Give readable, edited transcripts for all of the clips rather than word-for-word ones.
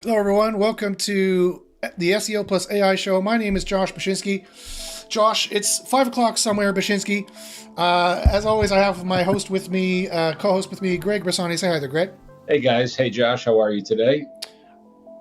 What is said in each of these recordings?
Hello, everyone. Welcome to the SEO plus AI show. My name is Josh Bashinsky. Josh, it's 5 o'clock somewhere, Bashinsky. As always, I have my host with me, co-host with me, Greg Bressani. Say hi there, Greg. Hey guys, hey Josh, how are you today?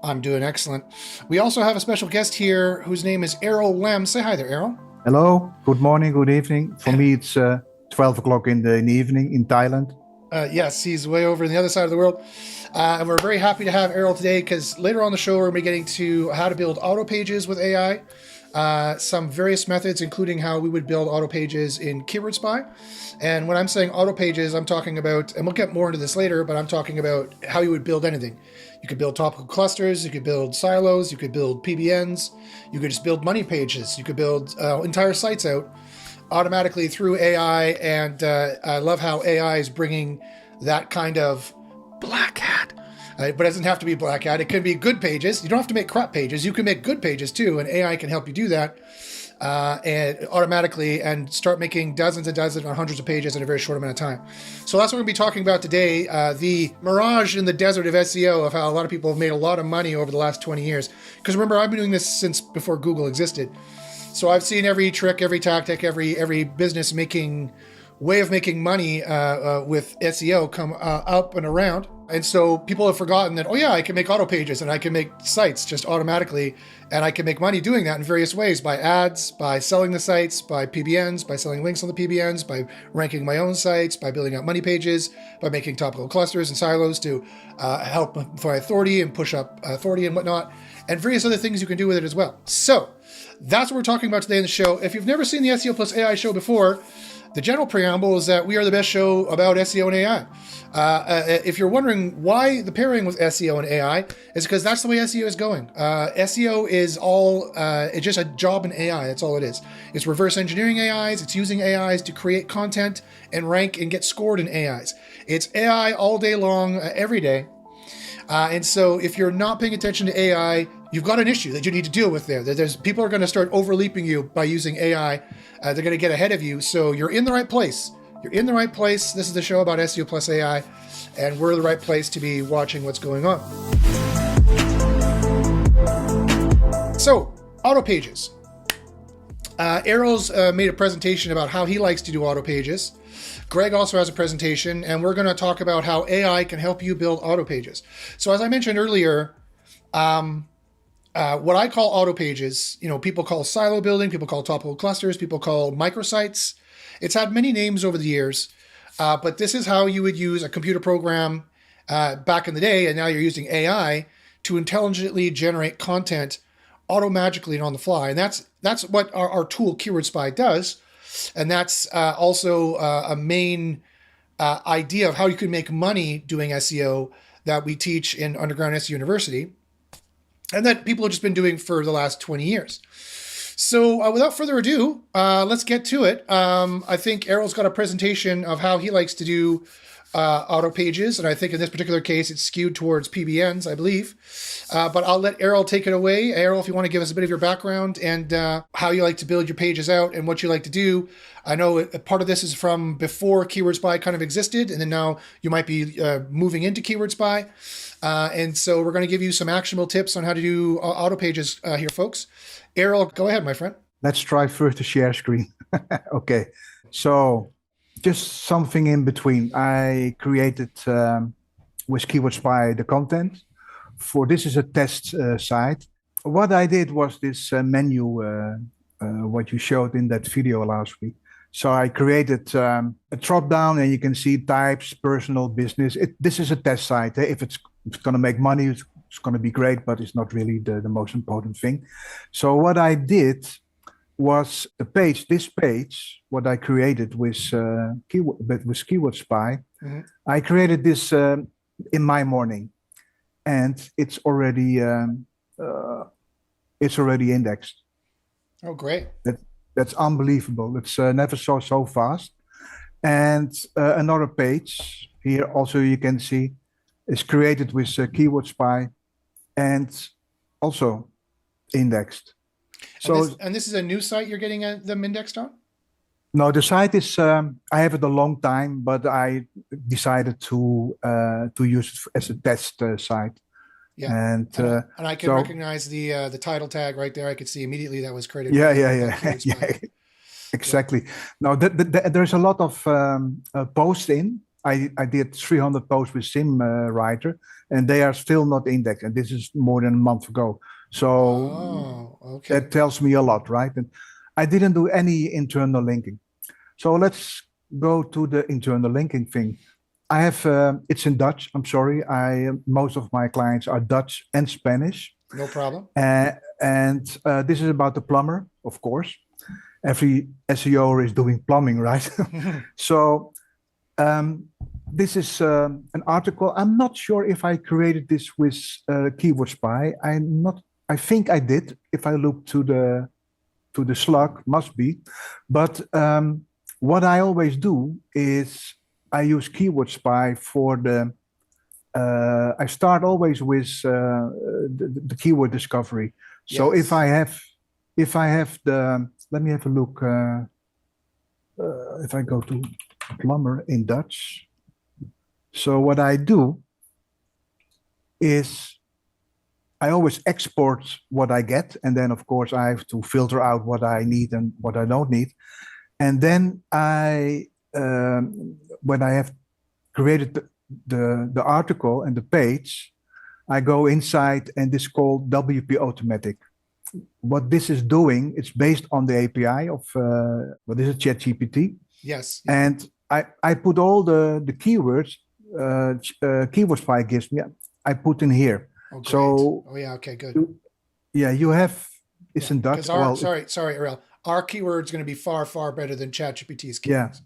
I'm doing excellent. We also have a special guest here whose name is Errol Lem. Say hi there, Errol. Hello, good morning, good evening. For me, it's 12 o'clock in the evening in Thailand. Yes, he's way over on the other side of the world. And we're very happy to have Errol today because later on the show, we're going to be getting to how to build auto pages with AI, some various methods, including how we would build auto pages in Keyword Spy. And when I'm saying auto pages, I'm talking about, and we'll get more into this later, but I'm talking about how you would build anything. You could build topical clusters, you could build silos, you could build PBNs, you could just build money pages, you could build entire sites out automatically through AI. And I love how AI is bringing that kind of black hat. But it doesn't have to be black hat. It can be good pages. You don't have to make crap pages. You can make good pages too, and AI can help you do that and automatically and start making dozens and dozens or hundreds of pages in a very short amount of time. So that's what we're going to be talking about today. The mirage in the desert of SEO, of how a lot of people have made a lot of money over the last 20 years. Because remember, I've been doing this since before Google existed. So I've seen every trick, every tactic, every business making way of making money with SEO come up and around. And so people have forgotten that, oh yeah, I can make auto pages and I can make sites just automatically, and I can make money doing that in various ways, by ads, by selling the sites, by PBNs, by selling links on the PBNs, by ranking my own sites, by building out money pages, by making topical clusters and silos to help for authority and push up authority and whatnot, and various other things you can do with it as well. So that's what we're talking about today in the show. If you've never seen the SEO plus AI show before, the general preamble is that we are the best show about SEO and AI. If you're wondering why the pairing with SEO and AI, is because that's the way SEO is going. SEO is all, it's just a job in AI. That's all it is. It's reverse engineering AIs. It's using AIs to create content and rank and get scored in AIs. It's AI all day long, every day. And so if you're not paying attention to AI, you've got an issue that you need to deal with there. There's people are going to start overleaping you by using AI. They're going to get ahead of you. So you're in the right place. You're in the right place. This is the show about SEO plus AI, and we're the right place to be watching what's going on. So, auto pages. Errol's made a presentation about how he likes to do auto pages. Greg also has a presentation, and we're going to talk about how AI can help you build auto pages. So as I mentioned earlier, what I call auto pages, people call silo building, people call topical clusters, people call microsites. It's had many names over the years, but this is how you would use a computer program back in the day, and now you're using AI to intelligently generate content auto-magically and on the fly. And that's what our tool Keyword Spy does. And that's also a main idea of how you can make money doing SEO that we teach in Underground SEO University, and that people have just been doing for the last 20 years. So without further ado, let's get to it. I think Errol's got a presentation of how he likes to do auto pages, and I think in this particular case it's skewed towards PBNs, I believe. But I'll let Errol take it away. Errol, if you want to give us a bit of your background and how you like to build your pages out and what you like to do. I know part of this is from before Keyword Spy kind of existed, and then now you might be moving into Keyword Spy. And so we're going to give you some actionable tips on how to do auto pages here, folks. Errol, go ahead, my friend. Let's try first to share screen. Okay, so just something in between. I created with Keyword Spy the content. For this is a test site. What I did was this menu, what you showed in that video last week. So I created a drop down, and you can see types, personal, business. This is a test site. If it's going to make money, it's going to be great, but it's not really the most important thing. So what I did was this page, what I created with Keyword Spy. Mm-hmm. I created this in my morning, and it's already indexed. Oh, great! That's unbelievable. It's never so fast. And another page here also you can see is created with Keyword Spy and also indexed. So and this is a new site you're getting them indexed on? No, the site is I have it a long time, but I decided to use it as a test site. Yeah. And And I can so recognize the title tag right there. I could see immediately that was created yeah, by, yeah, by yeah, Keyword yeah, Spy. exactly. Now there's a lot of posts in. I did 300 posts with Sim Writer, and they are still not indexed. And this is more than a month ago. So Oh, okay. that tells me a lot, right? And I didn't do any internal linking. So let's go to the internal linking thing. I have it's in Dutch. I'm sorry. I most of my clients are Dutch and Spanish, No problem. and this is about the plumber, of course. Every SEO is doing plumbing, right? So this is an article. I'm not sure if I created this with Keyword Spy. I'm not. I think I did. If I look to the slug, must be. But what I always do is I use Keyword Spy for the. I start always with the keyword discovery. So Yes. if I have the, let me have a look. If I go to plumber in Dutch. So what I do is I always export what I get, and then of course I have to filter out what I need and what I don't need, and then when I have created the article and the page, I go inside, and this is called WP Automatic. What this is doing, it's based on the API of what is it, ChatGPT, Yes. and I put all the keywords Keyword Spy gives me. I put in here. Oh, great. So oh, yeah. Okay, good. yeah, you have it's in Dutch. Because sorry, Errol. Our keyword's going to be far, far better than ChatGPT's keywords.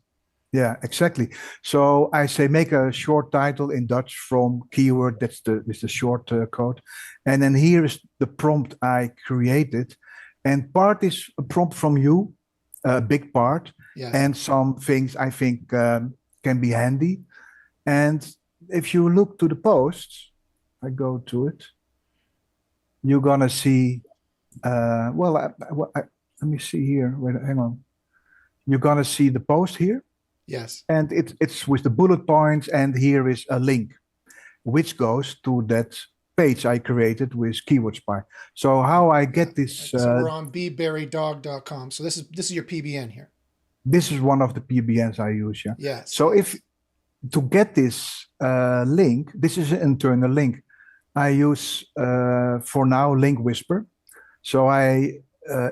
Yeah, exactly. So I say make a short title in Dutch from keyword. That's the short code, and then here is the prompt I created, and part is a prompt from you, a big part, Yes. and some things I think can be handy. And if you look to the posts, I go to it, you're gonna see. Let me see here. Wait, hang on. You're gonna see the post here. Yes. And it's with the bullet points, and here is a link which goes to that page I created with Keyword Spy. So how I get this? So we're on bberrydog.com. So this is your PBN here. This is one of the PBNs I use. Yeah. Yes. So if to get this link, this is an internal link. I use for now Link Whisper. So I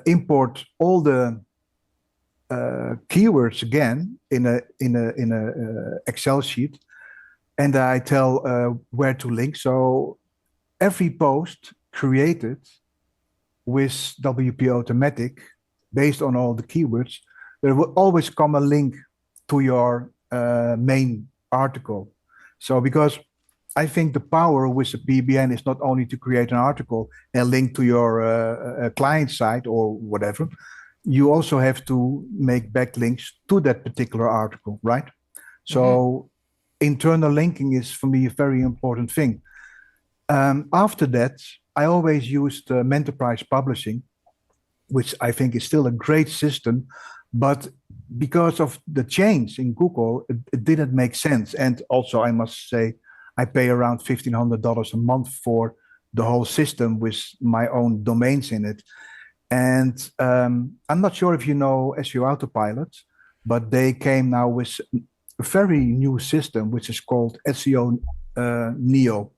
import all the keywords again in a Excel sheet, and I tell where to link. So every post created with WP Automatic, based on all the keywords, there will always come a link to your main article. So because I think the power with the PBN is not only to create an article and link to your client site or whatever, you also have to make backlinks to that particular article, right? So internal linking is for me a very important thing. After that, I always used Menterprise Publishing, which I think is still a great system, but because of the change in Google, it didn't make sense. And also, I must say, I pay around $1,500 a month for the whole system with my own domains in it. And I'm not sure if you know SEO Autopilot, but they came now with a very new system, which is called SEO Neo.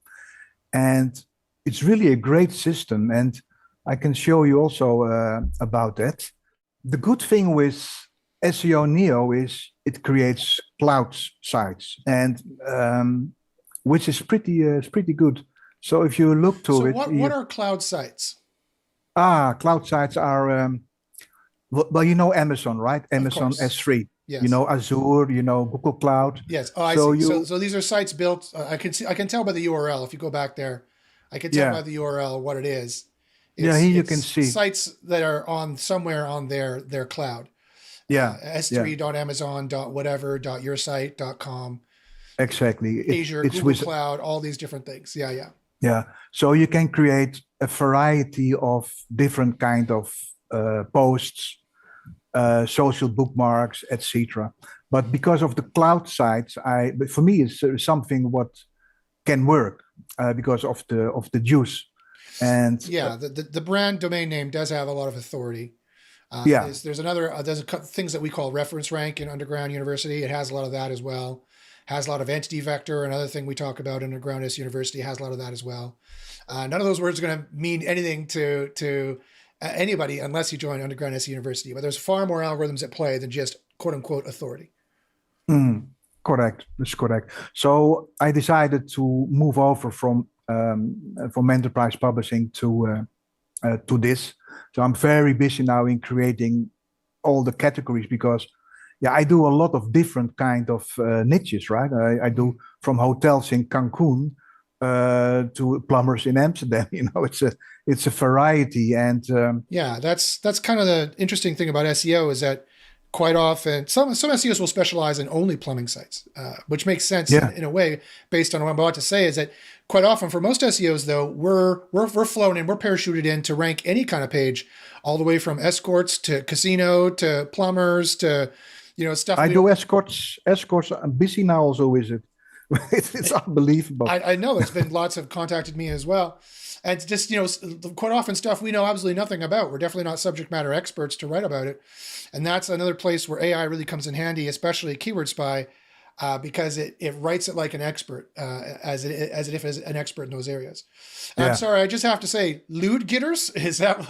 And it's really a great system. And I can show you also about that. The good thing with SEO Neo is it creates cloud sites, and which is pretty good. So if you look to it, what are cloud sites? Cloud sites are, well, you know Amazon, right? Amazon S3. Yes. You know Azure, you know Google Cloud. Yes. Oh, I see. So these are sites built. I can tell by the URL. If you go back there, I can tell by the URL what it is. Here you can see sites that are on somewhere on their cloud. Yeah. S3.amazon.whatever.yoursite.com. Exactly. Azure, Google Cloud, all these different things. Yeah. Yeah. So you can create a variety of different kind of posts, social bookmarks, etc. But because of the cloud sites, for me, it's something what can work. because of the juice. And Yeah, the brand domain name does have a lot of authority. yeah, There's things that we call reference rank in Underground University. It has a lot of that as well. Has a lot of entity vector. Another thing we talk about in Underground S University has a lot of that as well. None of those words are going to mean anything to anybody unless you join Underground S University. But there's far more algorithms at play than just quote unquote authority. correct. That's correct. So I decided to move over from enterprise publishing to this. So I'm very busy now in creating all the categories because, yeah, I do a lot of different kind of niches, right? I do from hotels in Cancun to plumbers in Amsterdam. You know, it's a variety, and Yeah, that's kind of the interesting thing about SEO is that quite often some SEOs will specialize in only plumbing sites, which makes sense yeah, in a way based on what I'm about to say. Is that quite often for most SEOs though we're flown in, we're parachuted in to rank any kind of page, all the way from escorts to casino to plumbers to stuff. I do escorts. I'm busy now also with it. It's unbelievable. I know there's been lots have contacted me as well. And it's just, quite often stuff we know absolutely nothing about. We're definitely not subject matter experts to write about it. And that's another place where AI really comes in handy, especially Keyword Spy, because it writes it like an expert, as if as an expert in those areas. Yeah. I'm sorry, I just have to say, loodgitters, is that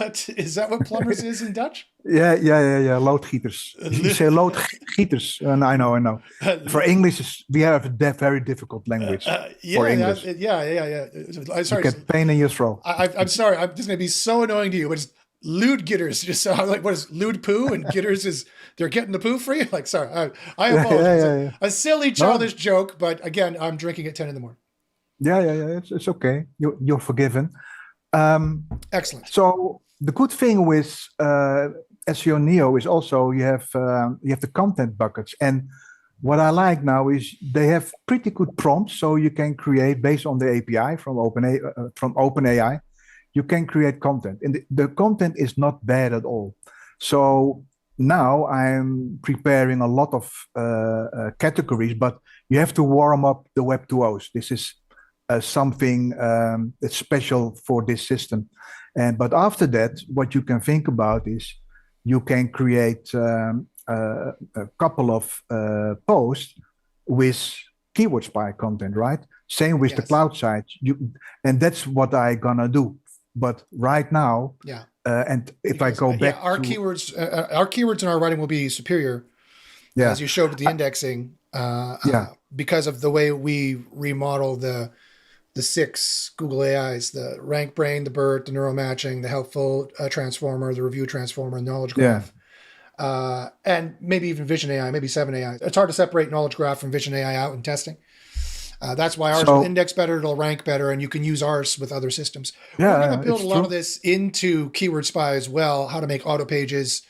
what plumbers is in Dutch? Yeah. Loodgieters. You say loodgieters. I know. For English, we have a very difficult language for English. Yeah. I'm sorry. You get pain in your throat. I'm sorry. I'm just going to be so annoying to you, but it's loodgieters. Just so I'm like, what is lood poo? And gitters is they're getting the poo for you? Like, sorry. I apologize. Yeah. A silly, childish joke, but again, I'm drinking at 10 in the morning. Yeah. It's okay. You're forgiven. Excellent. So the good thing with SEO Neo is also you have the content buckets, and what I like now is they have pretty good prompts, so you can create based on the API from OpenAI. You can create content, and the content is not bad at all. So now I'm preparing a lot of categories, but you have to warm up the Web 2.0s. This is something that's special for this system. But after that, what you can think about is you can create a couple of posts with Keyword Spy content, right? Same with the cloud side. And that's what I'm gonna do. But right now, and if I go back, our keywords in our writing will be superior, as you showed with the indexing, because of the way we remodel the 6 Google AIs: the rank brain, the BERT, the neural matching, the helpful transformer, the review transformer, knowledge graph, and maybe even vision AI, maybe 7 AI. It's hard to separate knowledge graph from vision AI out in testing. That's why ours will index better, it'll rank better, and you can use ours with other systems. We're going to build a lot of this into Keyword Spy as well, how to make auto pages,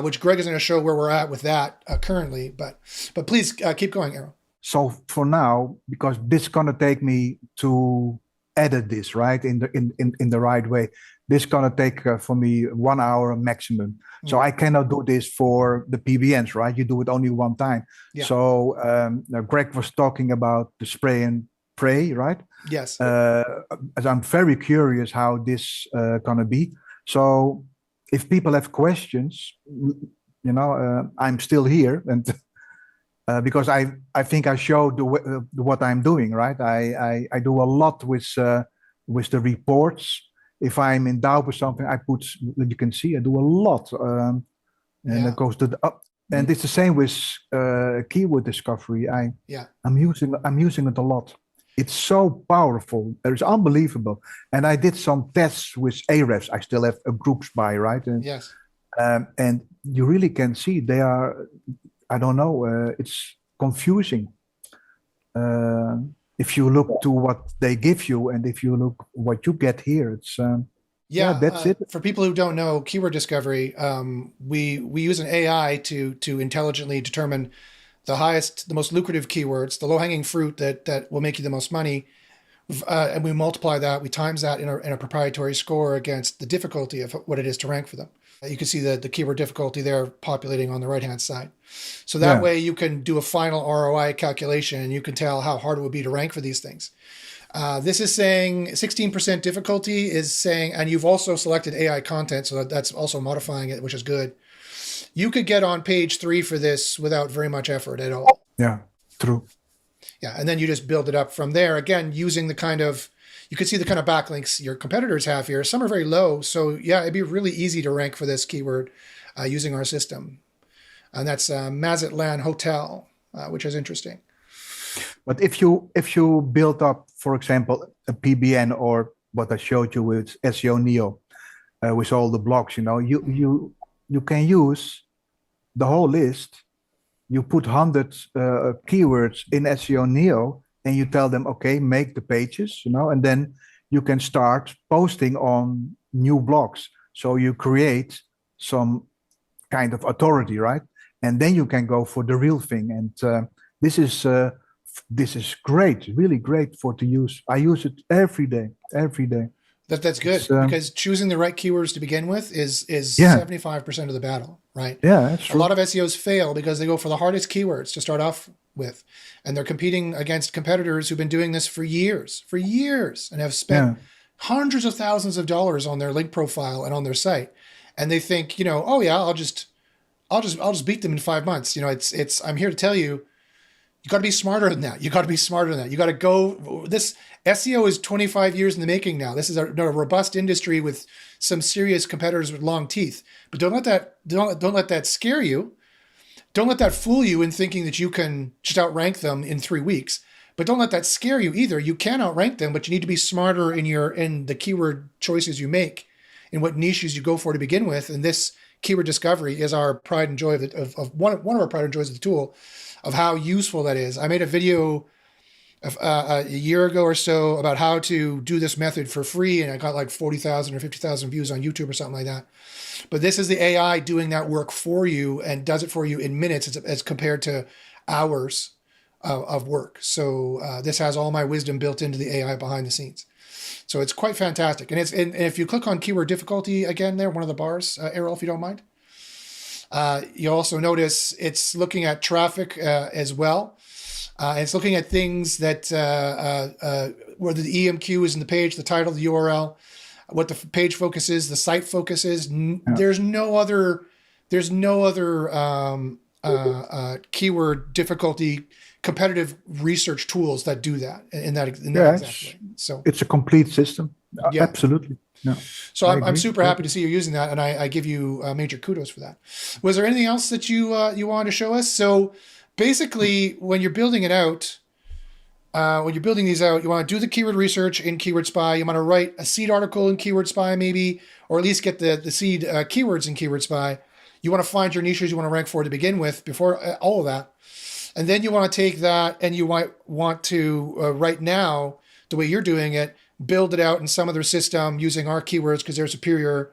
which Greg is going to show where we're at with that currently. But please keep going, Errol. So for now, because this is gonna take me to edit this right in the right way, this is gonna take for me 1 hour maximum. So I cannot do this for the PBNs, right? You do it only one time. Yeah. So Greg was talking about the spray and pray, right? Yes. As I'm very curious how this gonna be. So if people have questions, I'm still here, and because I think I showed what I'm doing, right? I do a lot with the reports. If I'm in doubt with something, I put, you can see I do a lot, and it goes to the up. And it's the same with keyword discovery. I'm using it a lot. It's so powerful. It's unbelievable. And I did some tests with Ahrefs. I still have a group spy, right? And, yes. And you really can see they are. I don't know. It's confusing. If you look to what they give you, and if you look what you get here, it's that's it. For people who don't know keyword discovery, we use an AI to intelligently determine the most lucrative keywords, the low-hanging fruit that will make you the most money, and we multiply that, we times that in a proprietary score against the difficulty of what it is to rank for them. You can see the keyword difficulty there populating on the right-hand side. So that way you can do a final ROI calculation, and you can tell how hard it would be to rank for these things. This is saying 16% difficulty is saying, and you've also selected AI content, so that's also modifying it, which is good. You could get on page 3 for this without very much effort at all. Yeah, true. Yeah, and then you just build it up from there. Again, using the kind of, you can see the kind of backlinks your competitors have here. Some are very low, so yeah, it'd be really easy to rank for this keyword using our system. And that's Mazatlan Hotel, which is interesting. But if you build up, for example, a PBN or what I showed you with SEO Neo, with all the blocks, you can use the whole list. You put 100 keywords in SEO Neo, and you tell them, okay, make the pages, and then you can start posting on new blogs. So you create some kind of authority, right? And then you can go for the real thing. And this is great, really great to use. I use it every day. That's good, because choosing the right keywords to begin with is 75% of the battle, right? Yeah, that's true. A lot of SEOs fail because they go for the hardest keywords to start off with, and they're competing against competitors who've been doing this for years, and have spent hundreds of thousands of dollars on their link profile and on their site, and they think, oh yeah, I'll just beat them in 5 months. I'm here to tell you. You got to be smarter than that. You got to go. This SEO is 25 years in the making now. This is a robust industry with some serious competitors with long teeth. But don't let that scare you. Don't let that fool you in thinking that you can just outrank them in 3 weeks. But don't let that scare you either. You can outrank them, but you need to be smarter in the keyword choices you make, in what niches you go for to begin with. And this keyword discovery is our pride and joy of one of our pride and joys of the tool, of how useful that is. I made a video a year ago or so about how to do this method for free, and I got like 40,000 or 50,000 views on YouTube or something like that. But this is the AI doing that work for you, and does it for you in minutes as compared to hours of work. So this has all my wisdom built into the AI behind the scenes. So it's quite fantastic. And if you click on keyword difficulty again there, one of the bars, Errol, if you don't mind, you also notice it's looking at traffic as well. It's looking at things that whether the EMQ is in the page, the title, the URL, what the page focus is, the site focus is. There's no other keyword difficulty competitive research tools that do that in that exact way. So it's a complete system. Yeah. Absolutely. No. So I'm super happy to see you're using that, and I give you major kudos for that. Was there anything else that you wanted to show us? So basically, when you're building it out, when you're building these out, you want to do the keyword research in Keyword Spy. You want to write a seed article in Keyword Spy, maybe, or at least get the seed keywords in Keyword Spy. You want to find your niches you want to rank for to begin with before all of that. And then you want to take that and you might want to, right now, the way you're doing it, build it out in some other system using our keywords because they're superior.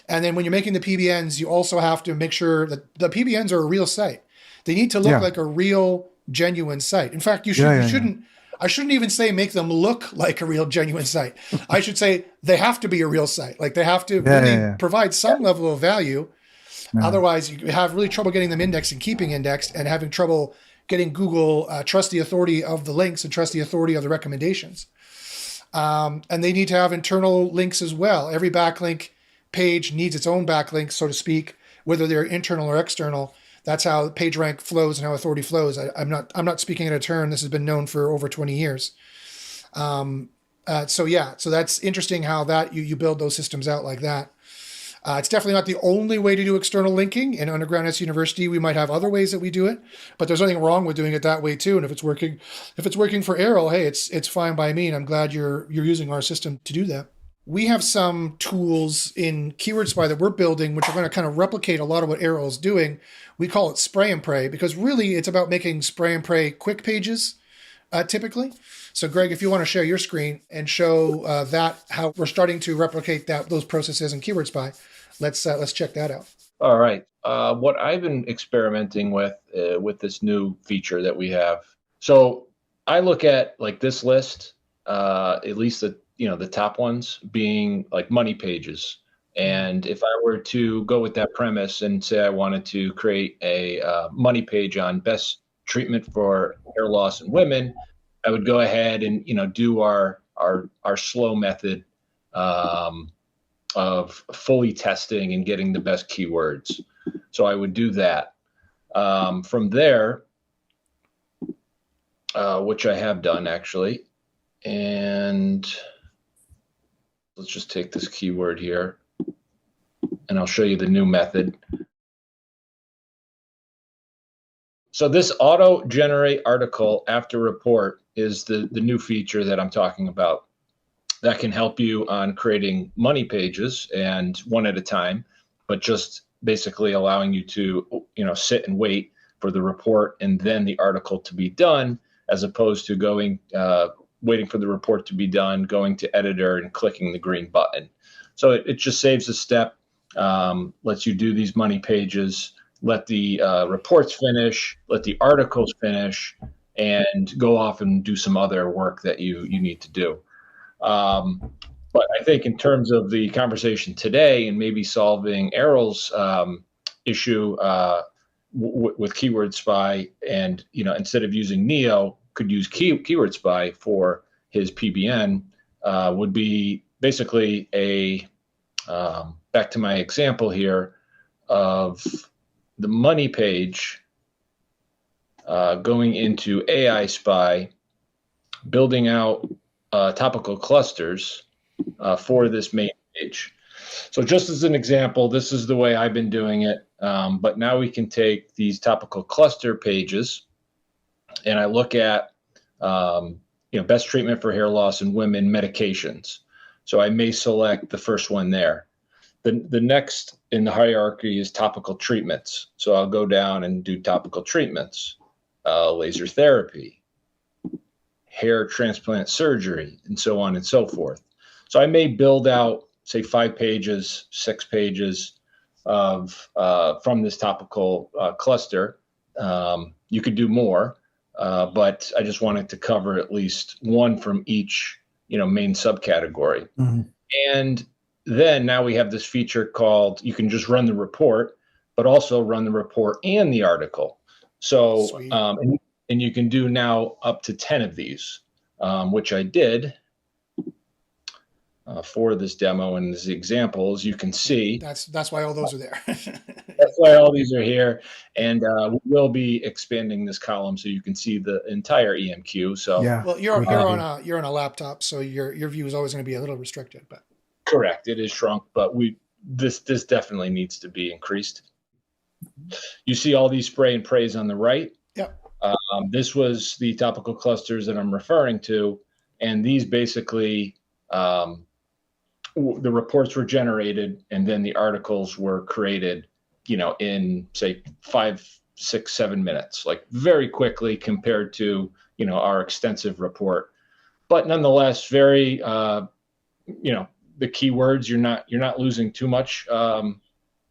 And then when you're making the PBNs, you also have to make sure that the PBNs are a real site. They need to look like a real, genuine site. In fact, you shouldn't. I shouldn't even say make them look like a real, genuine site. I should say they have to be a real site. Like they have to really provide some level of value. Otherwise, you have really trouble getting them indexed and keeping indexed, and having trouble getting Google trust the authority of the links and trust the authority of the recommendations. And they need to have internal links as well. Every backlink page needs its own backlink, so to speak, whether they're internal or external. That's how PageRank flows and how authority flows. I'm not speaking out of turn. This has been known for over 20 years. So that's interesting how that you build those systems out like that. It's definitely not the only way to do external linking. In Underground SEO University, we might have other ways that we do it, but there's nothing wrong with doing it that way too. And if it's working for Errol, hey, it's fine by me. And I'm glad you're using our system to do that. We have some tools in Keyword Spy that we're building, which are going to kind of replicate a lot of what Errol is doing. We call it spray and pray because really it's about making spray and pray quick pages, typically. So Greg, if you want to share your screen and show how we're starting to replicate those processes in Keyword Spy, let's check that out. All right. What I've been experimenting with this new feature that we have. So I look at like this list, at least the top ones being like money pages. And if I were to go with that premise and say I wanted to create a money page on best treatment for hair loss in women, I would go ahead and do our our slow method of fully testing and getting the best keywords. So I would do that. From there, which I have done actually, and let's just take this keyword here, and I'll show you the new method. So this auto generate article after report is the new feature that I'm talking about that can help you on creating money pages, and one at a time, but just basically allowing you to, sit and wait for the report and then the article to be done, as opposed to going, waiting for the report to be done, going to editor and clicking the green button. So it just saves a step, lets you do these money pages, let the reports finish, let the articles finish, and go off and do some other work that you need to do. But I think in terms of the conversation today and maybe solving Errol's issue with Keyword Spy, and instead of using Neo, could use Keyword Spy for his PBN, would be basically a back to my example here of the money page going into AI Spy, building out topical clusters for this main page. So just as an example, this is the way I've been doing it. But now we can take these topical cluster pages, and I look at best treatment for hair loss in women, medications. So I may select the first one there. The next in the hierarchy is topical treatments. So I'll go down and do topical treatments, laser therapy, hair transplant surgery, and so on and so forth. So I may build out, say, 5 pages, 6 pages of from this topical cluster. You could do more, but I just wanted to cover at least one from each, main subcategory. Mm-hmm. And then now we have this feature called, you can just run the report, but also run the report and the article. So, and you can do now up to 10 of these, which I did for this demo and these examples. You can see that's why all those are there. That's why all these are here, and we will be expanding this column so you can see the entire EMQ. So yeah, well, you're on a laptop, so your view is always going to be a little restricted. But correct, it is shrunk, but this definitely needs to be increased. You see all these spray and praise on the right. Yep. This was the topical clusters that I'm referring to, and these basically, the reports were generated and then the articles were created, in say 5, 6, 7 minutes, like very quickly compared to, our extensive report. But nonetheless, very, the keywords, you're not losing too much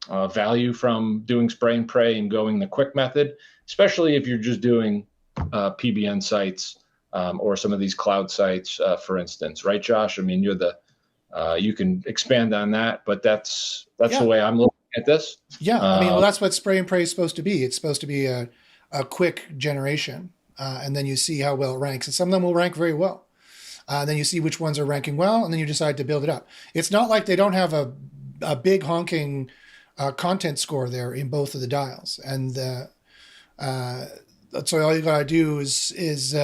value from doing spray and pray and going the quick method, especially if you're just doing PBN sites or some of these cloud sites, for instance, right, Josh? I mean, you can expand on that, but that's the way I'm looking at this. Yeah, I mean, well, that's what spray and pray is supposed to be. It's supposed to be a quick generation, and then you see how well it ranks. And some of them will rank very well. Then you see which ones are ranking well, and then you decide to build it up. It's not like they don't have a big honking content score there in both of the dials, and so all you gotta do is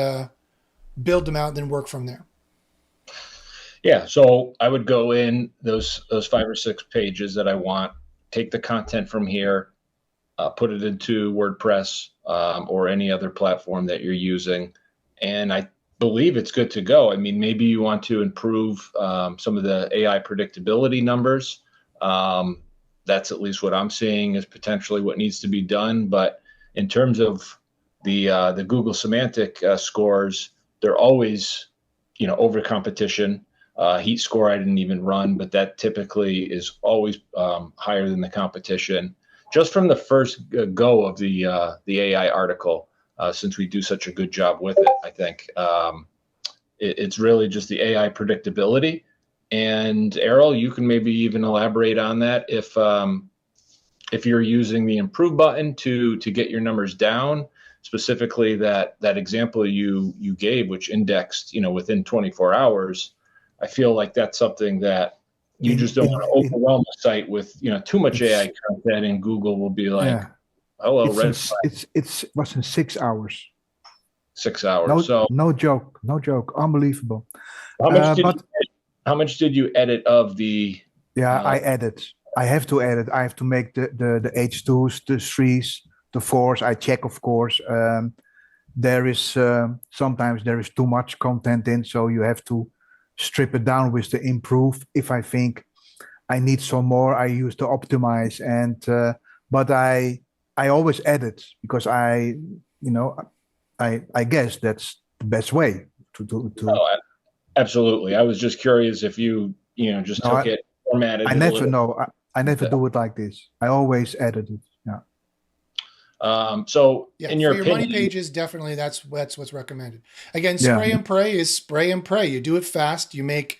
build them out and then work from there. Yeah, so I would go in those 5 or 6 pages that I want, take the content from here, put it into WordPress or any other platform that you're using, and I believe it's good to go. I mean, maybe you want to improve some of the AI predictability numbers. That's at least what I'm seeing is potentially what needs to be done. But in terms of the Google semantic scores, they're always, over competition. Heat score I didn't even run, but that typically is always higher than the competition. Just from the first go of the AI article, since we do such a good job with it, I think it's really just the AI predictability. And Errol, you can maybe even elaborate on that if you're using the improve button to get your numbers down. specifically that example you gave, which indexed, within 24 hours. I feel like that's something that you just don't want to overwhelm the site with, too much AI content, and Google will be like, yeah, hello, it's red flag. it was in 6 hours. 6 hours. No, So no joke, unbelievable. how much did But you, how much did you edit of the? yeah, I edit. I have to edit. I have to make the H2s, the 3s, the 4s. I check, of course. There is sometimes there is too much content in, so you have to strip it down with the improve. If I think I need some more, I use the optimize, and but I always edit because I guess that's the best way to. Oh, absolutely. I was just curious if you just No, took it, formatted I it a never little. know. I never do it like this. I always edit it. Yeah. So Yeah, in your for your opinion, money pages, definitely that's what's recommended. Again, Yeah. spray and pray is spray and pray. You do it fast. You make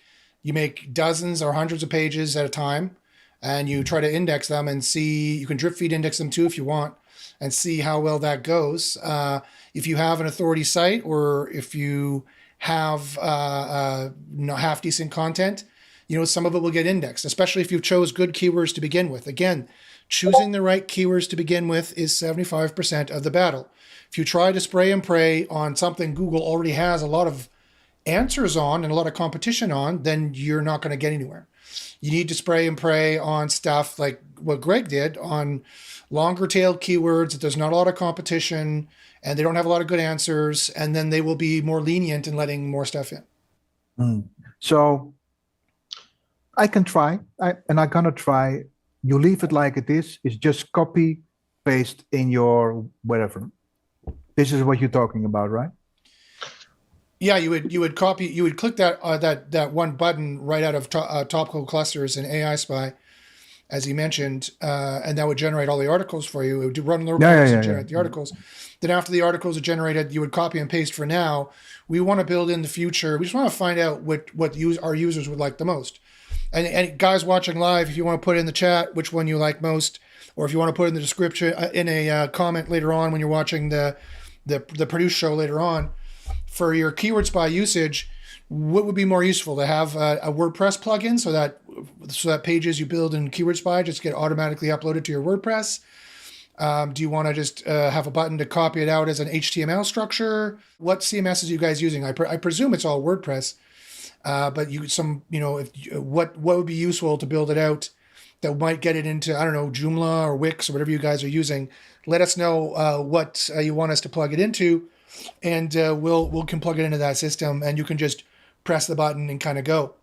dozens or hundreds of pages at a time, and you try to index them and see. You can drip feed index them too if you want, and see how well that goes. If you have an authority site, or if you have half decent content, some of it will get indexed, especially if you chose good keywords to begin with. Again, choosing the right keywords to begin with is 75% of the battle. If you try to spray and pray on something Google already has a lot of answers on and a lot of competition on, then you're not going to get anywhere. You need to spray and pray on stuff like what Greg did, on longer tailed keywords that there's not a lot of competition and they don't have a lot of good answers, and then they will be more lenient in letting more stuff in. So I can try, and I'm gonna try. You leave it like it is. It's just copy, paste in your wherever. This is what you're talking about, right? Yeah, you would click that one button right out of topical clusters in AI Spy, as he mentioned, and that would generate all the articles for you. It would run the reports and generate the articles. Then after the articles are generated, you would copy and paste. For now, we want to build in the future. We just want to find out what our users would like the most. And guys watching live, if you want to put in the chat which one you like most, or if you want to put in the description in a comment later on when you're watching the produced show later on, for your keyword spy usage, what would be more useful, to have a WordPress plugin so that pages you build in keyword spy just get automatically uploaded to your WordPress? Do you want to just have a button to copy it out as an HTML structure? What CMS are you guys using? I presume it's all WordPress. But what would be useful to build it out that might get it into, I don't know, Joomla or Wix or whatever you guys are using. Let us know what you want us to plug it into, and we can plug it into that system, and you can just press the button and kind of go.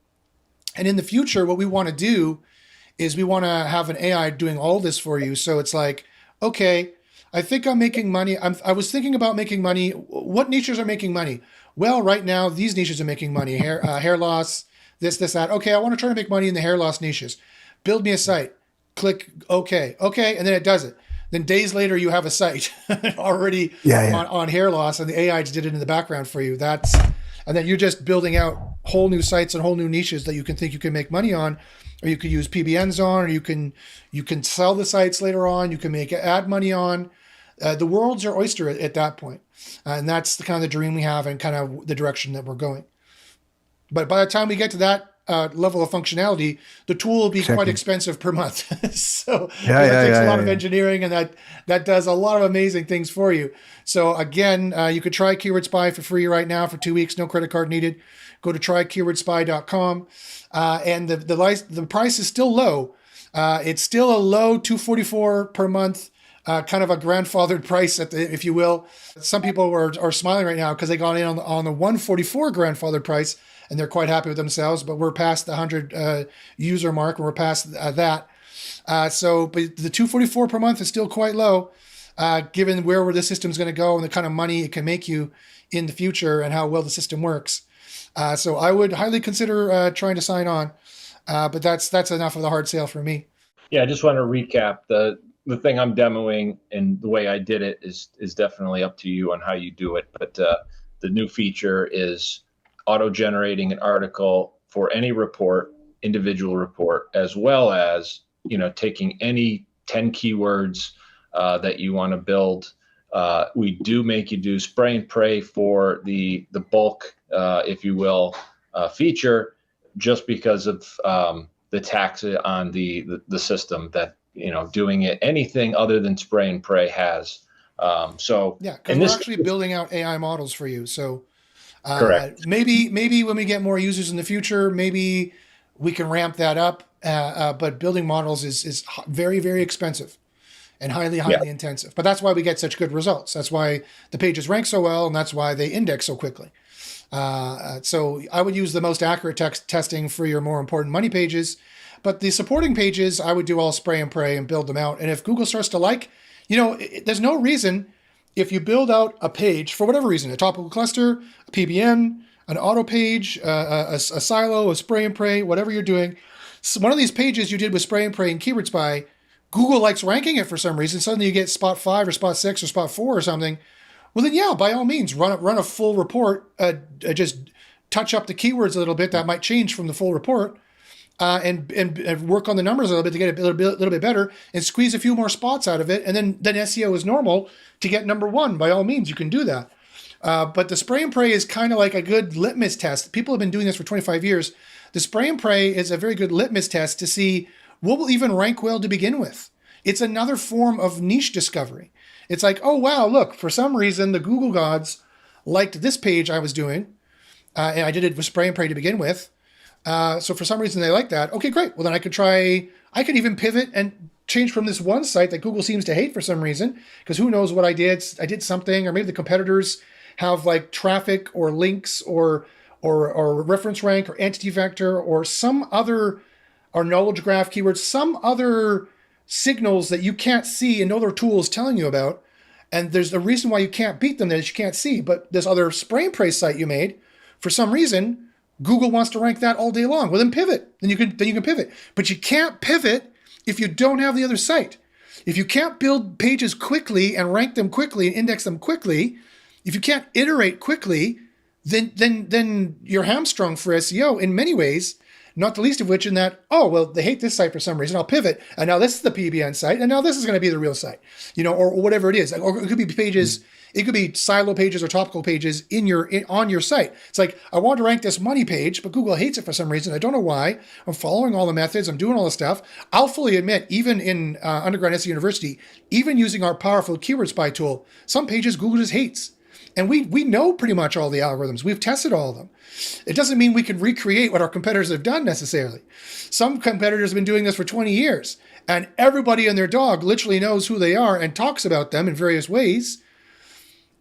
And in the future, what we want to do is we want to have an AI doing all this for you. So it's like, okay, I think I'm making money. I was thinking about making money. What niches are making money? Well, right now, these niches are making money. Hair loss, this, that. Okay, I want to try to make money in the hair loss niches. Build me a site. Click OK. Okay, and then it does it. Then days later, you have a site already on hair loss, and the AI just did it in the background for you. And then you're just building out whole new sites and whole new niches that you can make money on, or you could use PBNs on, or you can sell the sites later on. You can make ad money on. The world's your oyster at that point. And that's the kind of the dream we have and kind of the direction that we're going. But by the time we get to that level of functionality, the tool will be quite expensive per month. So that takes a lot of engineering, and that does a lot of amazing things for you. So again, you could try Keyword Spy for free right now for 2 weeks, no credit card needed. Go to trykeywordspy.com. And the price is still low. It's still a low $244 per month. Kind of a grandfathered price, if you will. Some people are smiling right now because they got in on the 144 grandfathered price, and they're quite happy with themselves. But we're past the 100 user mark, and we're past that. But the 244 per month is still quite low, given where the system's going to go and the kind of money it can make you in the future and how well the system works. So I would highly consider trying to sign on. But that's enough of the hard sale for me. Yeah, I just want to recap the thing I'm demoing, and the way I did it is definitely up to you on how you do it. But the new feature is auto-generating an article for any report, individual report, as well as taking any 10 keywords that you want to build We do make you do spray and pray for the bulk, if you will, feature, just because of the tax on the system that, doing it anything other than spray and pray has. So yeah, because we're actually building out AI models for you. So correct. maybe when we get more users in the future, maybe we can ramp that up. But building models is very, very expensive and highly intensive. But that's why we get such good results. That's why the pages rank so well, and that's why they index so quickly. So I would use the most accurate text testing for your more important money pages. But the supporting pages, I would do all spray and pray and build them out. And if Google starts to like, there's no reason, if you build out a page for whatever reason, a topical cluster, a PBN, an auto page, a silo, a spray and pray, whatever you're doing, so one of these pages you did with spray and pray and keyword spy, Google likes ranking it for some reason. Suddenly you get spot 5 or spot 6 or spot 4 or something. Well, then, yeah, by all means, run a full report. Just touch up the keywords a little bit. That might change from the full report, and work on the numbers a little bit to get it a little bit better, and squeeze a few more spots out of it. And then SEO is normal to get number 1. By all means, you can do that. But the spray and pray is kind of like a good litmus test. People have been doing this for 25 years. The spray and pray is a very good litmus test to see what will even rank well to begin with. It's another form of niche discovery. It's like, oh, wow, look, for some reason, the Google gods liked this page I was doing, and I did it with spray and pray to begin with. So for some reason, they like that. Okay, great. Well, then I could even pivot and change from this one site that Google seems to hate for some reason, because who knows what I did. I did something, or maybe the competitors have like traffic or links or reference rank or entity vector or some other, or knowledge graph keywords, some other signals that you can't see and no other tool is telling you about. And there's a reason why you can't beat them that you can't see. But this other spray and pray site you made, for some reason, Google wants to rank that all day long. Well, then pivot. Then you can pivot. But you can't pivot if you don't have the other site. If you can't build pages quickly and rank them quickly and index them quickly, if you can't iterate quickly, then you're hamstrung for SEO in many ways, not the least of which in that, oh, well, they hate this site for some reason, I'll pivot, and now this is the PBN site, and now this is going to be the real site, or whatever it is. Or it could be pages, it could be silo pages or topical pages on your site. It's like, I want to rank this money page, but Google hates it for some reason. I don't know why. I'm following all the methods. I'm doing all the stuff. I'll fully admit, even in undergrad SEO University, even using our powerful keyword spy tool, some pages Google just hates. And we know pretty much all the algorithms. We've tested all of them. It doesn't mean we can recreate what our competitors have done necessarily. Some competitors have been doing this for 20 years, and everybody and their dog literally knows who they are and talks about them in various ways.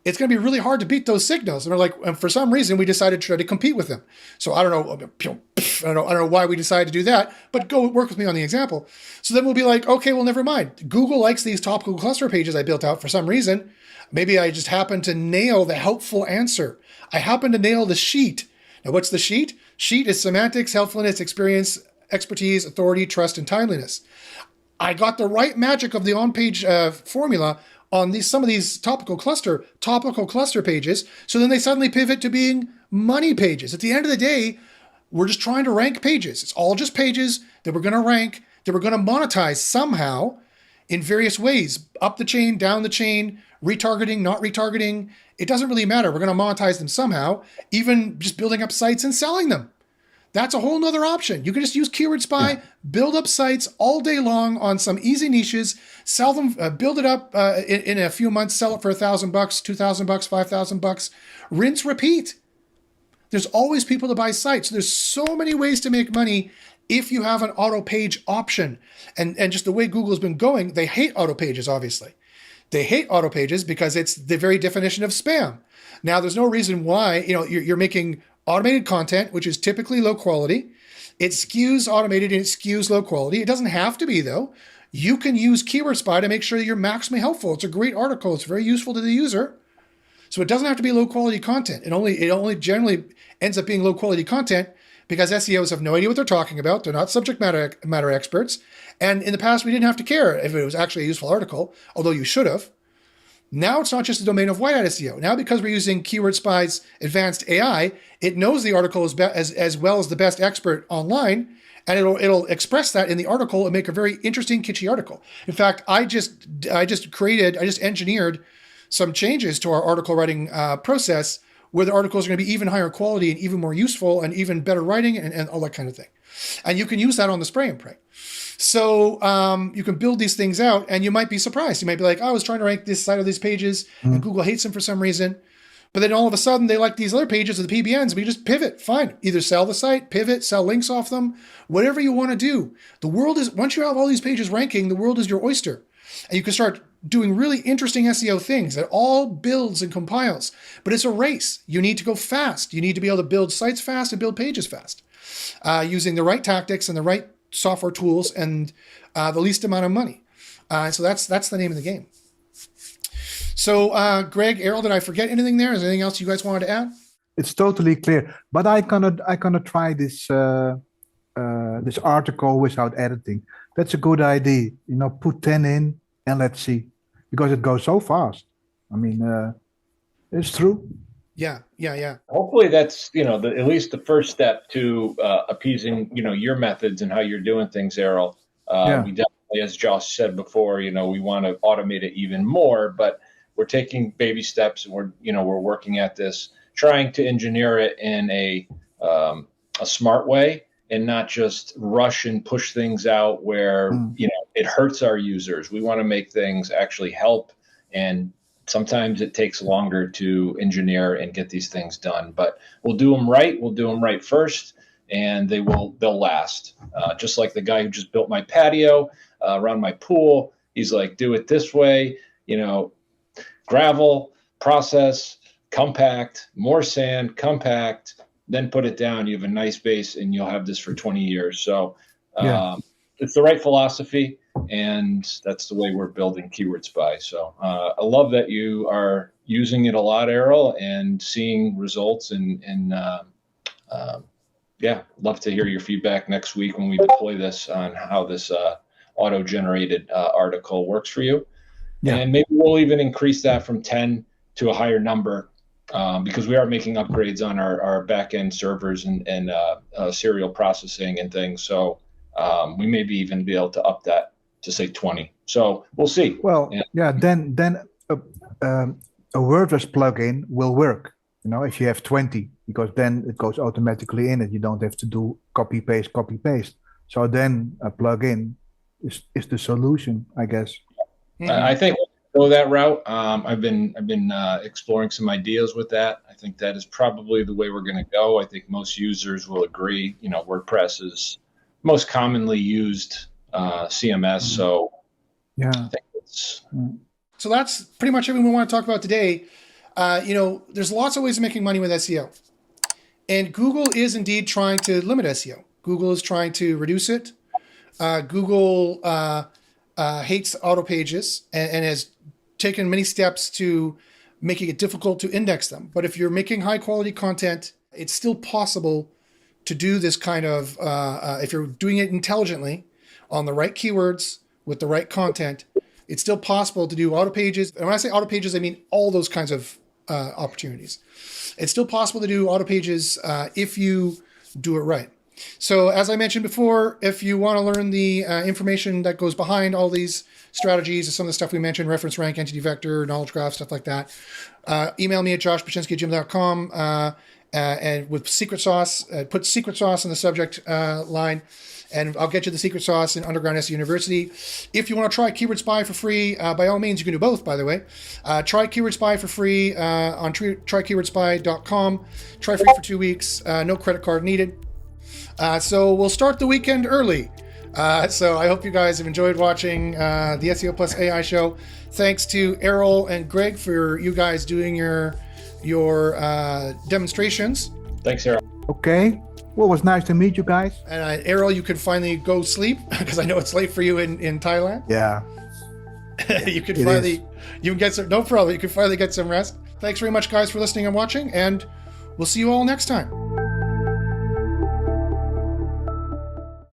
It's going to be really hard to beat those signals. And for some reason, we decided to try to compete with them. So I don't know why we decided to do that, but go work with me on the example. So then we'll be like, okay, well, never mind. Google likes these topical cluster pages I built out for some reason. Maybe I just happened to nail the helpful answer. I happen to nail the sheet. Now, what's the sheet? Sheet is semantics, helpfulness, experience, expertise, authority, trust, and timeliness. I got the right magic of the on-page formula on some of these topical cluster pages. So then they suddenly pivot to being money pages. At the end of the day, we're just trying to rank pages. It's all just pages that we're going to rank, that we're going to monetize somehow in various ways, up the chain, down the chain, retargeting, not retargeting. It doesn't really matter. We're going to monetize them somehow, even just building up sites and selling them. That's a whole nother option. You can just use Keyword Spy, build up sites all day long on some easy niches, sell them, build it up in a few months, sell it for $1,000, $2,000, $5,000, rinse, repeat. There's always people to buy sites. There's so many ways to make money if you have an auto page option. And just the way Google has been going, they hate auto pages, obviously. They hate auto pages because it's the very definition of spam. Now, there's no reason why, you're making automated content, which is typically low quality. It skews automated and it skews low quality. It doesn't have to be, though. You can use Keyword Spy to make sure that you're maximally helpful. It's a great article. It's very useful to the user. So it doesn't have to be low quality content. It only generally ends up being low quality content because SEOs have no idea what they're talking about. They're not subject matter experts. And in the past, we didn't have to care if it was actually a useful article, although you should have. Now it's not just the domain of white hat SEO. Now, because we're using Keyword Spy's advanced AI, it knows the article as well as the best expert online, and it'll express that in the article and make a very interesting, kitschy article. In fact, I just engineered some changes to our article writing process, where the articles are going to be even higher quality and even more useful and even better writing and all that kind of thing. And you can use that on the spray and pray. So you can build these things out, and you might be surprised. You might be like, I was trying to rank this side of these pages, and Google hates them for some reason. But then all of a sudden, they like these other pages of the PBNs. We just pivot. Fine. Either sell the site, pivot, sell links off them, whatever you want to do. The world is, once you have all these pages ranking, the world is your oyster. And you can start doing really interesting SEO things that all builds and compiles. But it's a race. You need to go fast. You need to be able to build sites fast and build pages fast, using the right tactics and the right software tools and the least amount of money. So that's the name of the game. So, Greg, Errol, did I forget anything there? Is there anything else you guys wanted to add? It's totally clear. But I gonna try this this article without editing. That's a good idea. Put 10 in and let's see, because it goes so fast. I mean, it's true. Yeah. Hopefully that's, at least the first step to appeasing, your methods and how you're doing things, Errol. We definitely, as Josh said before, we want to automate it even more, but we're taking baby steps, and we're working at this, trying to engineer it in a smart way and not just rush and push things out where, it hurts our users. We want to make things actually help, and sometimes it takes longer to engineer and get these things done, but we'll do them right. We'll do them right first, and they'll last. Just like the guy who just built my patio around my pool. He's like, do it this way, gravel, process, compact, more sand, compact, then put it down. You have a nice base, and you'll have this for 20 years. So it's the right philosophy, and that's the way we're building Keyword Spy. So I love that you are using it a lot, Errol, and seeing results. And love to hear your feedback next week when we deploy this on how this auto-generated article works for you. Yeah. And maybe we'll even increase that from 10 to a higher number, because we are making upgrades on our back-end servers and serial processing and things. So we may even be able to up that to say 20. So we'll see. Well, then a WordPress plugin will work, if you have 20, because then it goes automatically in it. You don't have to do copy, paste. So then a plugin is the solution, I guess. I think we'll go that route. I've been exploring some ideas with that. I think that is probably the way we're going to go. I think most users will agree. WordPress is most commonly used CMS. So I think it's. So that's pretty much everything we want to talk about today. There's lots of ways of making money with SEO, and Google is indeed trying to limit SEO. Google is trying to reduce it. Google hates auto pages and has taken many steps to making it difficult to index them. But if you're making high quality content, it's still possible to do this kind of, if you're doing it intelligently on the right keywords with the right content, it's still possible to do auto pages. And when I say auto pages, I mean all those kinds of opportunities. It's still possible to do auto pages if you do it right. So as I mentioned before, if you want to learn the information that goes behind all these strategies and some of the stuff we mentioned, reference rank, entity vector, knowledge graph, stuff like that, email me at joshpaczynski@gmail.com and with secret sauce, put secret sauce in the subject line, and I'll get you the secret sauce in Underground SEO University. If you want to try Keyword Spy for free, by all means, you can do both, by the way. Try Keyword Spy for free on trykeywordspy.com. Try free for 2 weeks, no credit card needed. So we'll start the weekend early. So I hope you guys have enjoyed watching the SEO Plus AI show. Thanks to Errol and Greg for you guys doing your demonstrations. Thanks, Errol. Okay. Well, it was nice to meet you guys. And Errol, you can finally go sleep because I know it's late for you in Thailand. Yeah. You can finally, you can get some, no problem. You can finally get some rest. Thanks very much, guys, for listening and watching, and we'll see you all next time.